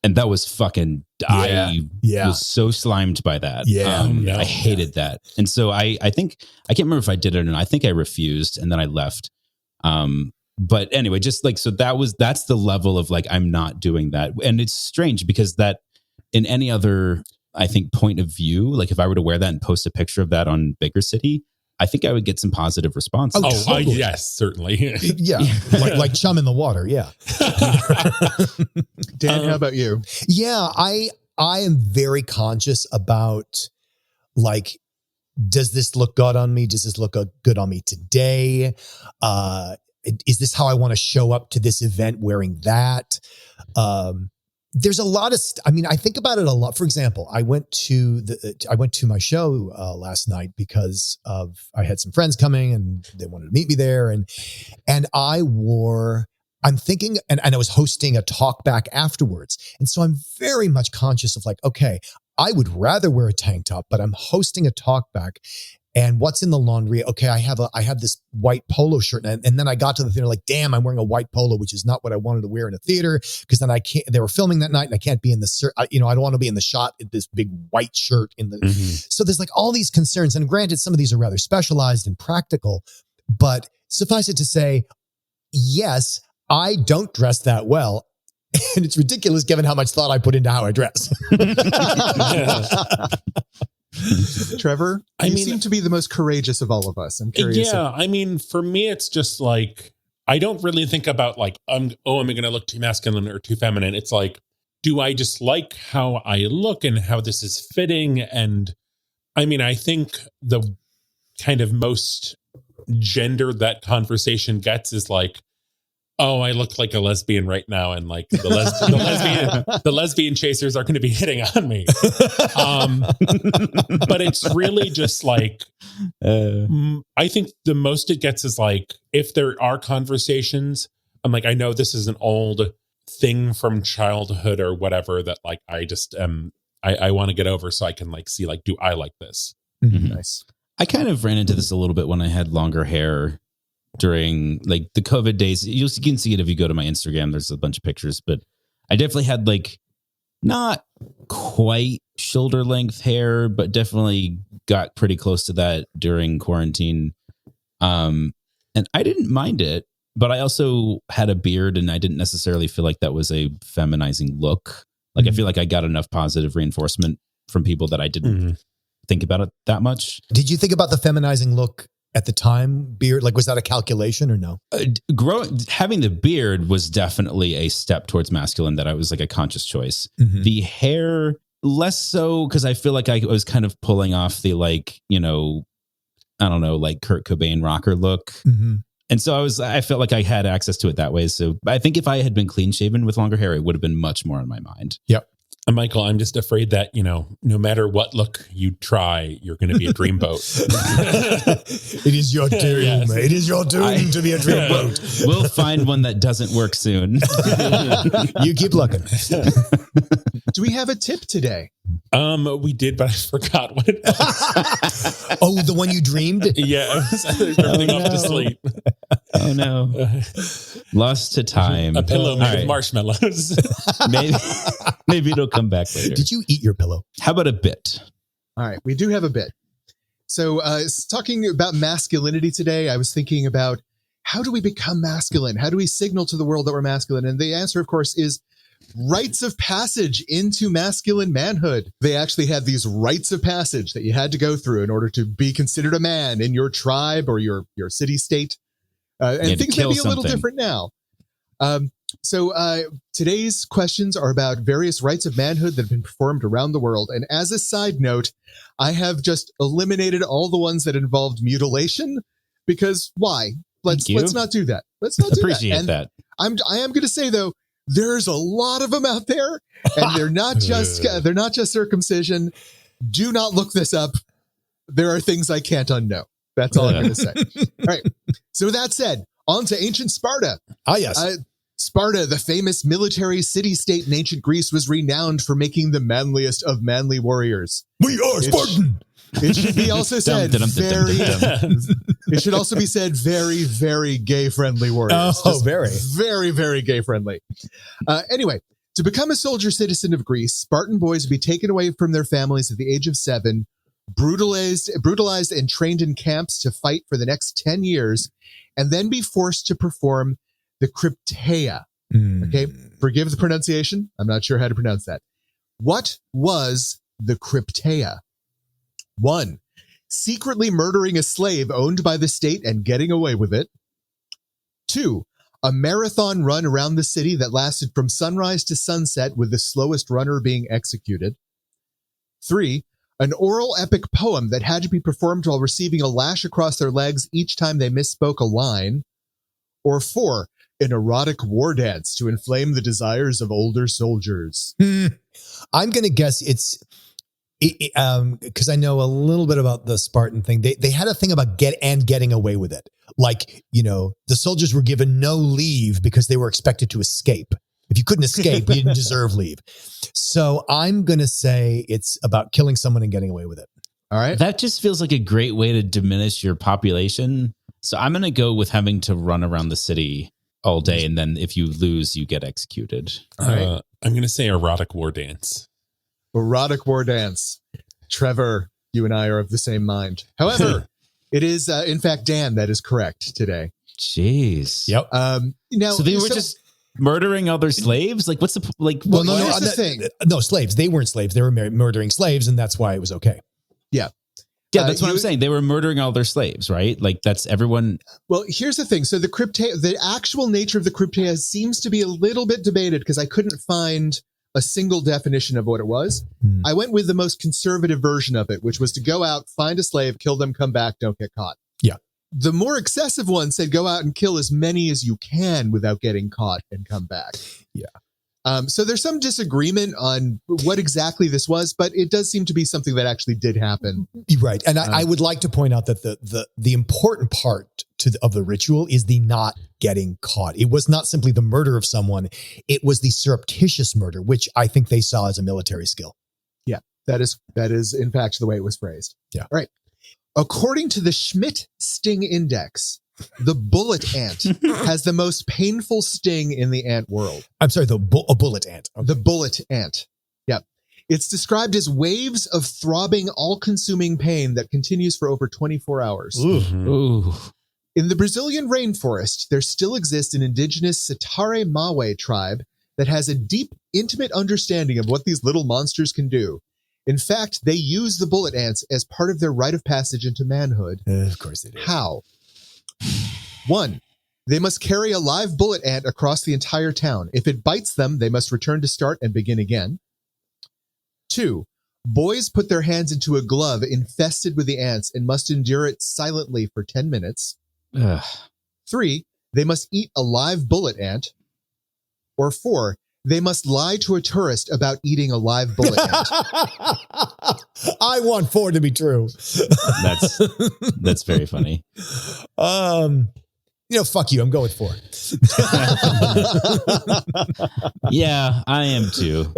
S1: And that was fucking, I was so slimed by that. I hated that. And so I think, I can't remember if I did it or not. I think I refused and then I left. But anyway, just like, so that's the level of like, I'm not doing that. And it's strange because that in any other, I think, point of view, like if I were to wear that and post a picture of that on Bigger City, I think I would get some positive responses.
S3: Totally.
S4: Yes, certainly.
S3: Yeah. like chum in the water. Yeah.
S2: Dan, how about you?
S3: Yeah. I am very conscious about, like, does this look good on me? Does this look good on me today? Is this how I want to show up to this event wearing that? There's a lot of, I think about it a lot. For example, I went to my show last night because I had some friends coming and they wanted to meet me there. And I'm thinking, and I was hosting a talk back afterwards. And so I'm very much conscious of like, okay, I would rather wear a tank top, but I'm hosting a talk back. And what's in the laundry? Okay, I have this white polo shirt. And then I got to the theater like, damn, I'm wearing a white polo, which is not what I wanted to wear in a theater. Because then they were filming that night and I can't be in I don't want to be in the shot in this big white shirt in the, So there's like all these concerns. And granted, some of these are rather specialized and practical, but suffice it to say, yes, I don't dress that well. And it's ridiculous given how much thought I put into how I dress.
S2: Trevor, you seem to be the most courageous of all of us. I'm curious.
S4: Yeah, for me, it's just like, I don't really think about like, am I going to look too masculine or too feminine? It's like, do I just like how I look and how this is fitting? And I think the kind of most gendered that conversation gets is like, oh, I look like a lesbian right now, and like the lesbian chasers are going to be hitting on me. But it's really just like, I think the most it gets is like, if there are conversations, I'm like, I know this is an old thing from childhood or whatever that like, I just I want to get over so I can like see like, do I like this?
S2: Nice.
S1: I kind of ran into this a little bit when I had longer hair during like the COVID days. You can see it if you go to my Instagram. There's a bunch of pictures, but I definitely had like not quite shoulder length hair, but definitely got pretty close to that during quarantine. And I didn't mind it, but I also had a beard and I didn't necessarily feel like that was a feminizing look. Like I feel like I got enough positive reinforcement from people that I didn't think about it that much.
S3: Did you think about the feminizing look at the time, beard? Like, was that a calculation or no?
S1: Having the beard was definitely a step towards masculine that I was like a conscious choice. The hair, less so, because I feel like I was kind of pulling off the like, I don't know, like Kurt Cobain rocker look. And so I felt like I had access to it that way. So I think if I had been clean shaven with longer hair, it would have been much more on my mind.
S3: Yep.
S4: And Michael, I'm just afraid that, no matter what look you try, you're going to be a dreamboat.
S3: It is your doom. Yes. It is your doom to be a dreamboat.
S1: We'll find one that doesn't work soon.
S3: You keep looking.
S2: Do we have a tip today?
S4: We did, but I forgot what it was.
S3: Oh, the one you dreamed?
S4: Yeah, I was drifting off to sleep.
S1: Oh no. Lost to time.
S4: A pillow made of marshmallows.
S1: Maybe it'll come back later.
S3: Did you eat your pillow?
S1: How about a bit?
S2: All right, we do have a bit. So talking about masculinity today, I was thinking about how do we become masculine? How do we signal to the world that we're masculine? And the answer, of course, is rites of passage into masculine manhood. They actually had these rites of passage that you had to go through in order to be considered a man in your tribe or your city state. And things may be a little different now. So today's questions are about various rites of manhood that have been performed around the world. And as a side note, I have just eliminated all the ones that involved mutilation because why? Let's not do that. Let's not
S1: appreciate
S2: do that. And
S1: that.
S2: I am going to say though, there's a lot of them out there, and they're not just circumcision. Do not look this up. There are things I can't unknow. That's all I'm going to say. All right. So with that said, on to ancient Sparta.
S3: Ah, yes.
S2: Sparta, the famous military city-state in ancient Greece, was renowned for making the manliest of manly warriors.
S3: We are Spartan.
S2: It should be also said it should also be said very, very gay-friendly warriors.
S3: Oh, very.
S2: Very, very gay-friendly. Anyway, to become a soldier citizen of Greece, Spartan boys would be taken away from their families at the age of 7, brutalized and trained in camps to fight for the next 10 years, and then be forced to perform the crypteia. Okay, forgive the pronunciation. I'm not sure how to pronounce that. What was the crypteia? 1, secretly murdering a slave owned by the state and getting away with it. 2, a marathon run around the city that lasted from sunrise to sunset, with the slowest runner being executed. 3, an oral epic poem that had to be performed while receiving a lash across their legs each time they misspoke a line. Or 4, an erotic war dance to inflame the desires of older soldiers.
S3: I'm going to guess it's because I know a little bit about the Spartan thing. They had a thing about getting away with it. Like, the soldiers were given no leave because they were expected to escape. If you couldn't escape, you didn't deserve leave. So I'm going to say it's about killing someone and getting away with it.
S2: All right.
S1: That just feels like a great way to diminish your population. So I'm going to go with having to run around the city all day, and then if you lose, you get executed.
S2: All right.
S4: I'm going to say erotic war dance.
S2: Erotic war dance. Trevor, you and I are of the same mind. However, it is, in fact, Dan that is correct today.
S1: Jeez.
S3: Yep.
S2: Now,
S1: so they were just murdering other slaves? Like, what's the like?
S2: Well, no, here's the thing.
S3: No, slaves. They weren't slaves. They were murdering slaves, and that's why it was okay.
S2: Yeah.
S1: Yeah, that's what I'm saying. They were murdering all their slaves, right? Like, that's everyone.
S2: Well, here's the thing. So the actual nature of the crypteia seems to be a little bit debated because I couldn't find a single definition of what it was. I went with the most conservative version of it, which was to go out, find a slave, kill them, come back, don't get caught.
S3: Yeah.
S2: The more excessive one said go out and kill as many as you can without getting caught and come back.
S3: Yeah.
S2: So there's some disagreement on what exactly this was, but it does seem to be something that actually did happen.
S3: Right. And I would like to point out that the important part of the ritual is the not getting caught. It was not simply the murder of someone. It was the surreptitious murder, which I think they saw as a military skill.
S2: Yeah, that is in fact the way it was phrased.
S3: Yeah.
S2: All right. According to the Schmidt Sting Index, the bullet ant has the most painful sting in the ant world.
S3: I'm sorry, a bullet ant. Okay.
S2: The bullet ant. Yeah. It's described as waves of throbbing, all-consuming pain that continues for over 24 hours.
S1: Ooh.
S2: In the Brazilian rainforest, there still exists an indigenous Satare Mawe tribe that has a deep, intimate understanding of what these little monsters can do. In fact, they use the bullet ants as part of their rite of passage into manhood.
S3: Of course they do.
S2: How? 1, they must carry a live bullet ant across the entire town. If it bites them, they must return to start and begin again. 2, boys put their hands into a glove infested with the ants and must endure it silently for 10 minutes.
S1: Ugh.
S2: 3, they must eat a live bullet ant. Or 4, they must lie to a tourist about eating a live bullet ant.
S3: I want 4 to be true.
S1: That's very funny.
S3: Fuck you. I'm going with 4.
S1: Yeah, I am too.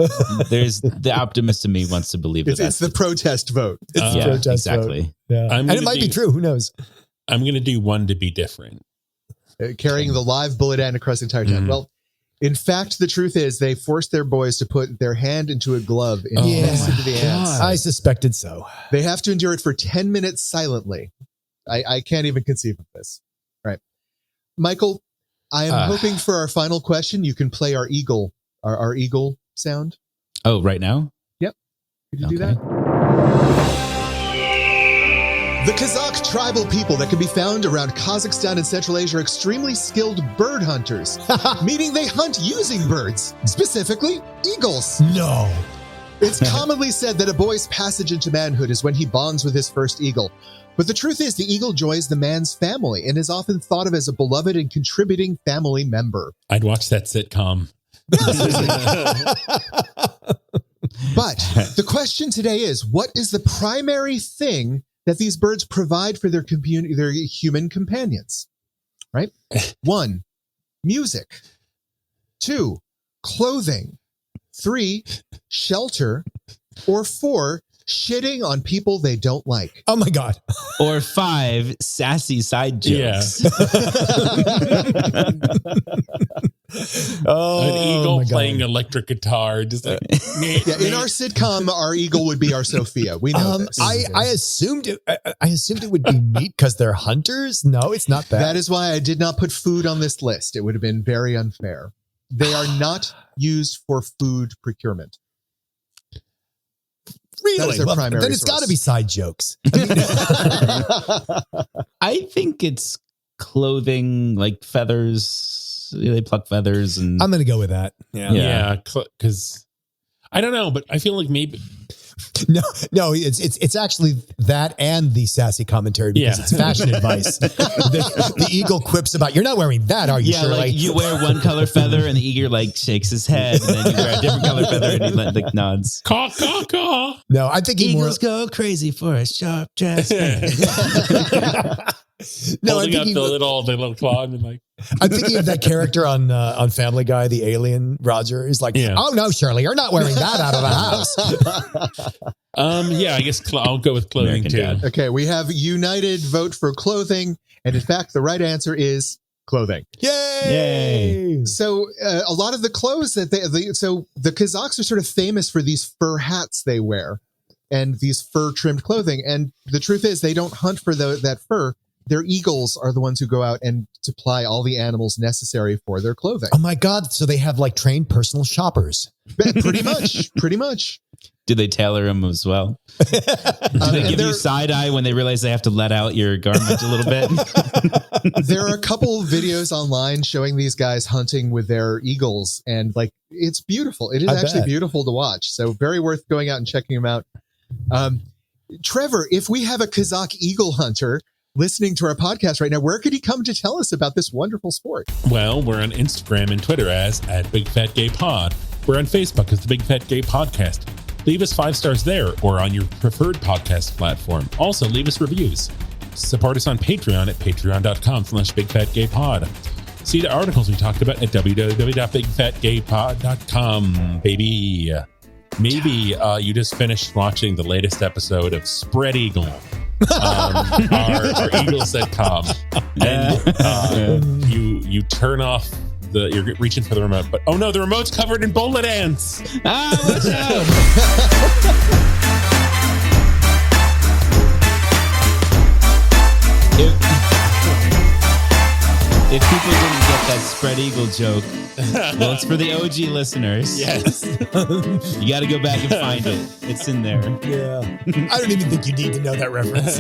S1: There's the optimist in me wants to believe that
S2: it's the protest vote.
S3: It's the protest
S1: exactly.
S3: vote. Yeah. And it might be true. Who knows?
S4: I'm going to do 1 to be different.
S2: Carrying the live bullet ant across the entire town. Well, in fact, the truth is they forced their boys to put their hand into a glove and infested with the ants.
S3: I suspected so.
S2: They have to endure it for 10 minutes silently. I can't even conceive of this. Right. Michael, I am hoping for our final question, you can play our eagle sound.
S1: Oh, right now?
S2: Yep. Could you do that? The Kazakh tribal people that can be found around Kazakhstan and Central Asia are extremely skilled bird hunters, meaning they hunt using birds, specifically eagles.
S3: No.
S2: It's commonly said that a boy's passage into manhood is when he bonds with his first eagle. But the truth is, the eagle joys the man's family and is often thought of as a beloved and contributing family member.
S4: I'd watch that sitcom.
S2: But the question today is, what is the primary thing that these birds provide for their human companions? Right? 1, music. 2, clothing. 3, shelter. Or 4, shitting on people they don't like.
S3: Oh my God.
S1: Or 5, sassy side jokes.
S4: An eagle playing electric guitar. Just like,
S2: in our sitcom, our eagle would be our Sophia. We know this.
S3: I assumed it would be meat because they're hunters. No, it's not that.
S2: That is why I did not put food on this list. It would have been very unfair. They are not used for food procurement.
S3: Really? Well, then it's got to be side jokes.
S1: I think it's clothing, like feathers. They pluck feathers, and
S3: I'm going to go with that.
S4: Yeah, because I don't know, but I feel like maybe
S3: no, it's actually that and the sassy commentary because it's fashion advice. The eagle quips about, "You're not wearing that, are you?"
S1: Yeah, like you wear one color feather, and the eagle like shakes his head, and then you wear a different color feather, and he like nods.
S4: Caw, caw, caw.
S3: No, I'm thinking
S1: eagles go crazy for a sharp dressed man.
S3: No,
S4: holding up the little claw and like.
S3: I'm thinking of that character on Family Guy, the alien Roger. He's like, "Oh no, Shirley, you're not wearing that out of the house."
S4: Yeah, I guess I'll go with clothing
S1: American
S4: too.
S1: Dad.
S2: Okay, we have united vote for clothing, and in fact, the right answer is clothing.
S3: Yay!
S2: So a lot of the clothes that so the Kazakhs are sort of famous for these fur hats they wear and these fur trimmed clothing. And the truth is, they don't hunt for that fur. Their eagles are the ones who go out and supply all the animals necessary for their clothing.
S3: Oh my God. So they have like trained personal shoppers.
S2: Pretty much.
S1: Do they tailor them as well? Do they give you side eye when they realize they have to let out your garment a little bit?
S2: There are a couple videos online showing these guys hunting with their eagles, and like it's beautiful. It is actually beautiful to watch. So very worth going out and checking them out. Trevor, if we have a Kazakh eagle hunter listening to our podcast right now, where could he come to tell us about this wonderful sport?
S4: Well, we're on Instagram and Twitter as @BigFatGayPod. We're on Facebook as the Big Fat Gay Podcast. Leave us 5 stars there or on your preferred podcast platform. Also, leave us reviews. Support us on Patreon at patreon.com/BigFatGayPod. See the articles we talked about at www.bigfatgaypod.com, baby. Maybe you just finished watching the latest episode of Spread Eagle, our Eagle sitcom, and you turn off you're reaching for the remote, but oh no, the remote's covered in bullet ants.
S1: Watch out! If people didn't get that Spread Eagle joke, well, it's for the OG listeners.
S4: Yes.
S1: You got to go back and find it. It's in there.
S3: Yeah. I don't even think you need to know that reference.